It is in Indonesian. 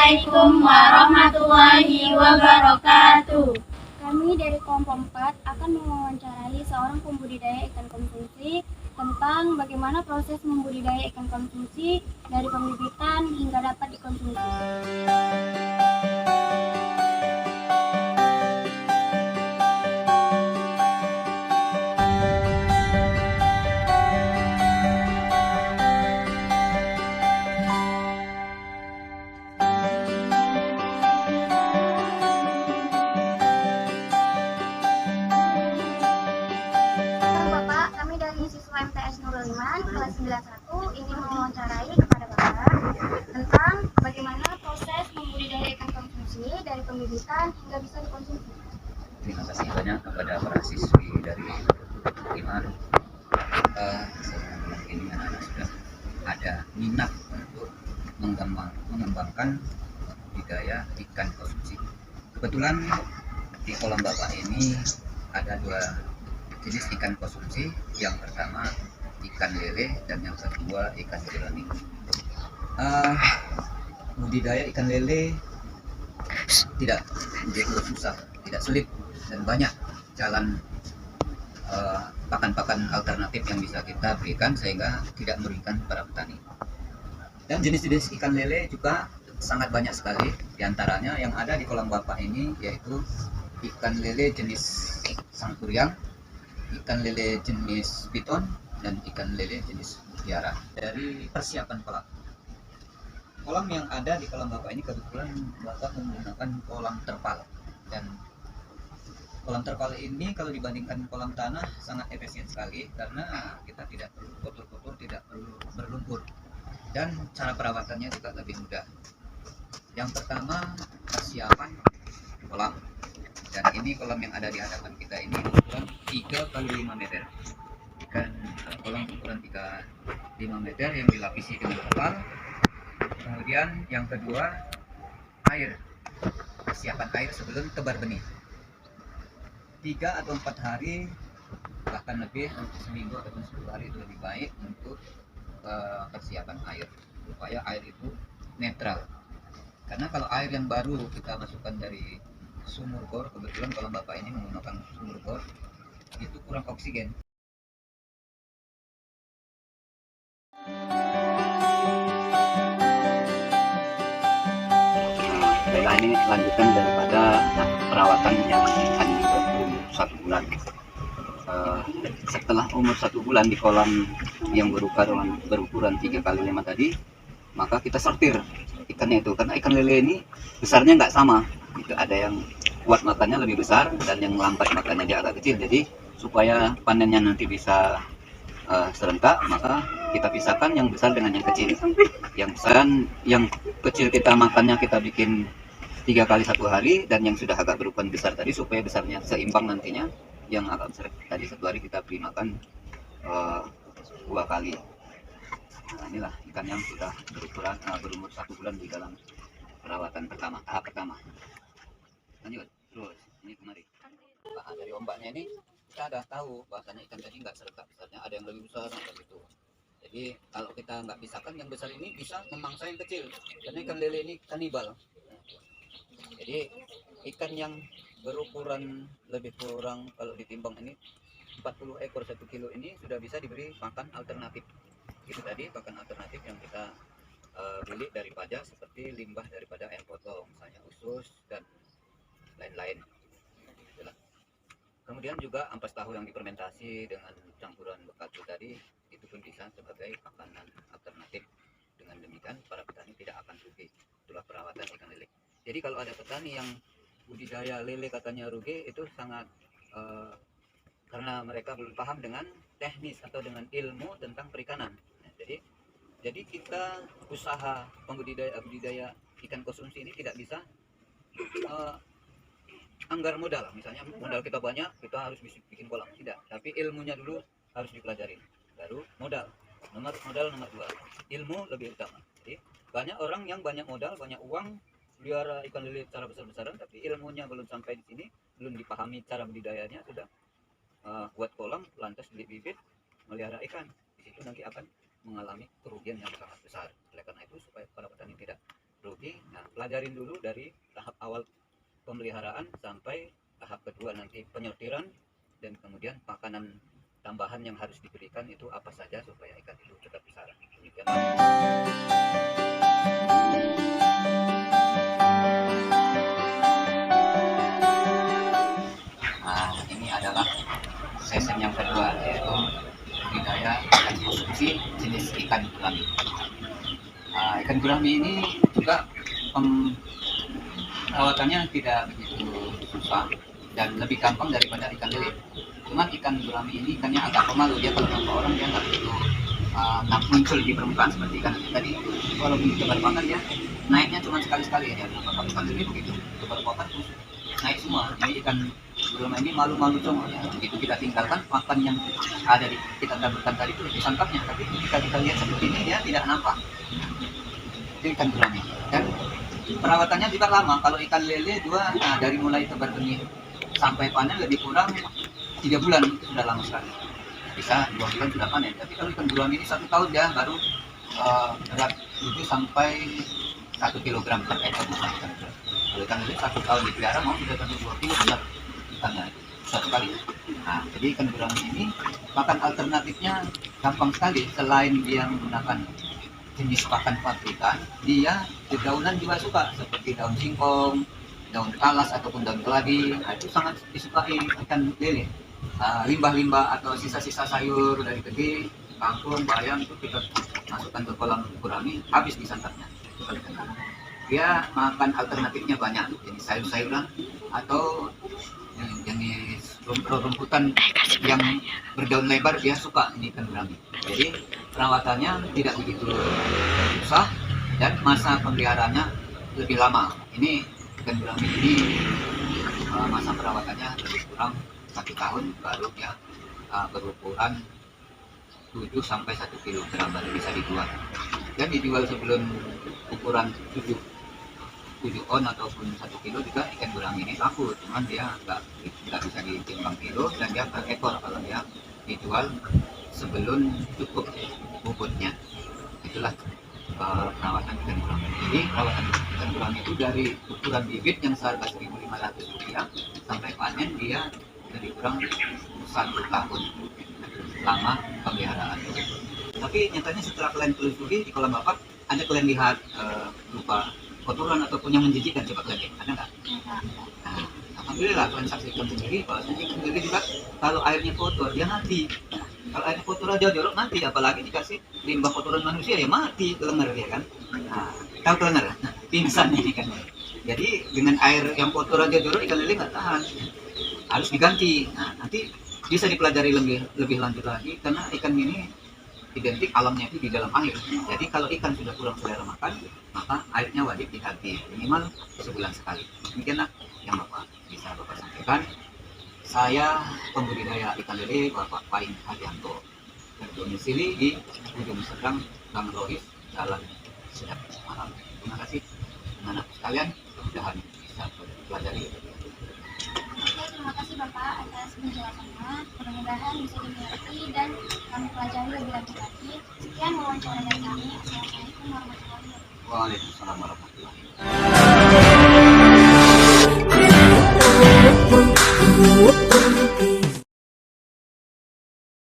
Assalamualaikum warahmatullahi wabarakatuh. Kami dari kelompok 4 akan mewawancarai seorang pembudidaya ikan konsumsi tentang bagaimana proses membudidaya ikan konsumsi dari pembibitan hingga dapat dikonsumsi. Bapak, kami dari siswa MTS Nurul Iman kelas 91 ingin mewawancarai kepada Bapak tentang bagaimana proses membudidaya ikan konsumsi dari pembibitan hingga bisa dikonsumsi. Terima kasih banyak kepada para siswi dari Iman. Ini anak-anak sudah ada minat untuk mengembangkan budidaya ikan konsumsi. Kebetulan di kolam Bapak ini ada dua jenis ikan konsumsi. Yang pertama ikan lele dan yang kedua ikan gurami. Budidaya ikan lele tidak susah, tidak sulit, dan banyak jalan pakan-pakan alternatif yang bisa kita berikan sehingga tidak merugikan para petani. Dan jenis-jenis ikan lele juga sangat banyak sekali. Di antaranya yang ada di kolam Bapak ini yaitu ikan lele jenis sangkuriang, ikan lele jenis piton, dan ikan lele jenis mutiara. Dari persiapan kolam yang ada di kolam Bapak ini kebetulan Bapak menggunakan kolam terpal, dan kolam terpal ini kalau dibandingkan kolam tanah sangat efisien sekali karena kita tidak perlu kotor-kotor, tidak perlu berlumpur, dan cara perawatannya juga lebih mudah. Yang pertama persiapan kolam, dan ini kolam yang ada di hadapan kita ini ukuran 3 kali 5 meter. Kolam ukuran 5 meter yang dilapisi dengan terpal. Kemudian yang kedua air, persiapan air sebelum tebar benih. 3 atau 4 hari bahkan lebih, seminggu ataupun 10 hari itu lebih baik untuk persiapan air supaya air itu netral. Karena kalau air yang baru kita masukkan dari sumur bor, kebetulan kalau Bapak ini menggunakan sumur bor, itu kurang oksigen. Baiklah, ini lanjutan daripada perawatan yang ikan berumur 1 bulan. Setelah umur 1 bulan di kolam yang berukuran 3 kali 5 tadi, maka kita sortir ikannya itu, karena ikan lele ini besarnya nggak sama. Itu ada yang kuat makannya lebih besar dan yang lambat makannya dia agak kecil. Jadi supaya panennya nanti bisa serentak, maka kita pisahkan yang besar dengan yang kecil. Yang besar, yang kecil kita makannya kita bikin 3 kali 1 hari, dan yang sudah agak berukuran besar tadi supaya besarnya seimbang nantinya. Yang agak besar tadi 1 hari kita beri makan 2 kali. Nah, inilah ikan yang sudah berumur 1 bulan di dalam perawatan tahap pertama. Lanjut terus, ini kemari. Dari ombaknya ini kita sudah tahu bahasanya ikan tadi nggak serentak besarnya, ada yang lebih besar, ada gitu. Jadi kalau kita nggak pisahkan, yang besar ini bisa memangsa yang kecil, karena ikan lele ini kanibal. Jadi ikan yang berukuran lebih kurang, kalau ditimbang ini 40 ekor 1 kilo ini sudah bisa diberi pakan alternatif. Itu tadi pakan alternatif yang kita beli dari pajak, seperti limbah daripada ayam potong, misalnya usus dan lain-lain. Kemudian juga ampas tahu yang difermentasi dengan campuran bekatu tadi, itu pun bisa sebagai makanan alternatif. Dengan demikian para petani tidak akan rugi. Itulah perawatan ikan lele. Jadi kalau ada petani yang budidaya lele katanya rugi, itu sangat karena mereka belum paham dengan teknis atau dengan ilmu tentang perikanan. Nah, jadi kita usaha budidaya ikan konsumsi ini tidak bisa anggar modal. Misalnya modal kita banyak, kita harus bikin kolam, tidak. Tapi ilmunya dulu harus dipelajari, baru modal nomor 2, ilmu lebih utama. Jadi banyak orang yang banyak modal, banyak uang, pelihara ikan lele secara besar-besaran, tapi ilmunya belum sampai di sini, belum dipahami cara budidayanya, sudah buat kolam lantas beli bibit melihara ikan. Di situ nanti akan mengalami kerugian yang sangat besar. Oleh karena itu, supaya para petani tidak rugi. Nah, pelajarin dulu dari tahap awal pemeliharaan sampai tahap kedua nanti penyortiran, dan kemudian makanan tambahan yang harus diberikan itu apa saja supaya ikan itu tetap bersarang. Demikian. Nah, ini adalah sesi yang kedua, yaitu budidaya ikan konsumsi jenis ikan gurami. Ikan gurami ini juga perawatannya tidak begitu susah dan lebih gampang daripada ikan lele. Cuman ikan gurami ini ikannya agak pemalu, dia kalau nampak orang dia nggak begitu muncul di permukaan seperti ikan tadi. Kalau begitu baru makan dia naiknya cuma sekali-sekali ya. Kalau ikan lele begitu baru makan terus naik semua. Jadi ikan gurami ini malu-malu semua ya. Begitu kita tinggalkan pakan yang ada di kita dapatkan tadi itu disantapnya, tapi jika kita lihat seperti ini dia tidak nampak. Itu ikan gurami. Dan perawatannya juga lama. Kalau ikan lele dari mulai tebar benih sampai panen lebih kurang 3 bulan, sudah lama sekali. Bisa 2 bulan sudah panen. Tapi kalau ikan gurami ini 1 tahun dia baru berat 7 sampai 1 kilogram per ekor. Kalau ikan lele 1 tahun dipelihara mau sudah sampai 2 kilo besar ikannya itu satu kali. Nah, jadi ikan gurami ini pakan alternatifnya gampang sekali. Selain dia menggunakan jenis pakan pabrikan, dia dedaunan juga suka, seperti daun singkong, daun talas ataupun daun keladi. Nah, itu sangat disukai ikan lele. Limbah-limbah atau sisa-sisa sayur dari gede, kangkung, bayam itu kita masukkan ke kolam gurami, habis disantapnya. Dia makan alternatifnya banyak, jenis sayur-sayuran atau jenis rumputan yang berdaun lebar, dia suka ini ikan gurami. Jadi perawatannya tidak begitu susah dan masa pemeliharaannya lebih lama. Ini ikan gurami ini masa perawatannya lebih kurang 1 tahun baru dia berukuran 7 sampai 1 kilogram baru bisa dijual. Dan dijual sebelum ukuran 7 on ataupun 1 kilo juga ikan gurami ini laku, cuman dia nggak bisa ditimbang kilo dan dia per ekor kalau dia dijual sebelum cukup bobotnya. Itulah perawatan ikan gurami. Jadi perawatan ikan gurami itu dari ukuran bibit yang seharga Rp1.500 sampai panen dia lebih kurang 1 tahun lama pemeliharaan. Tapi nyatanya setelah kalian telusuri di kolam bapak, ada kalian lihat berupa kotoran ataupun yang menjijikkan, coba kalian ada nggak? Nah, alhamdulillah kalian saksikan sendiri bahwa ikan lele juga kalau airnya kotor dia mati. Kalau airnya kotor aja jorok mati, apalagi dikasih limbah kotoran manusia ya mati, kelenger ya kan. Nah, tahu kelenger? Nah, pingsan ini kan. Jadi dengan air yang kotor aja jorok ikan lele nggak tahan, harus diganti. Nah, nanti bisa dipelajari lebih lanjut lagi karena ikan ini identik alamnya itu di dalam air. Jadi kalau ikan sudah kurang selera makan, maka airnya wajib diganti minimal sebulan sekali. Demikianlah yang Bapak bisa Bapak sampaikan. Saya pembudidaya ikan lele Bapak Paing Haryanto, berdomisili di Ujung Sedang, Gang Rohis, Jalan Sedap Malang. Terima kasih anak sekalian, mudah-mudahan bisa pelajari. Oke, terima kasih Bapak atas penjelasannya. Mudah-mudahan bisa dimengerti dan kami pelajari lebih lanjut lagi. Sekian wawancara dari kami. Assalamualaikum warahmatullahi wabarakatuh. Waalaikumsalam warahmatullahi wabarakatuh.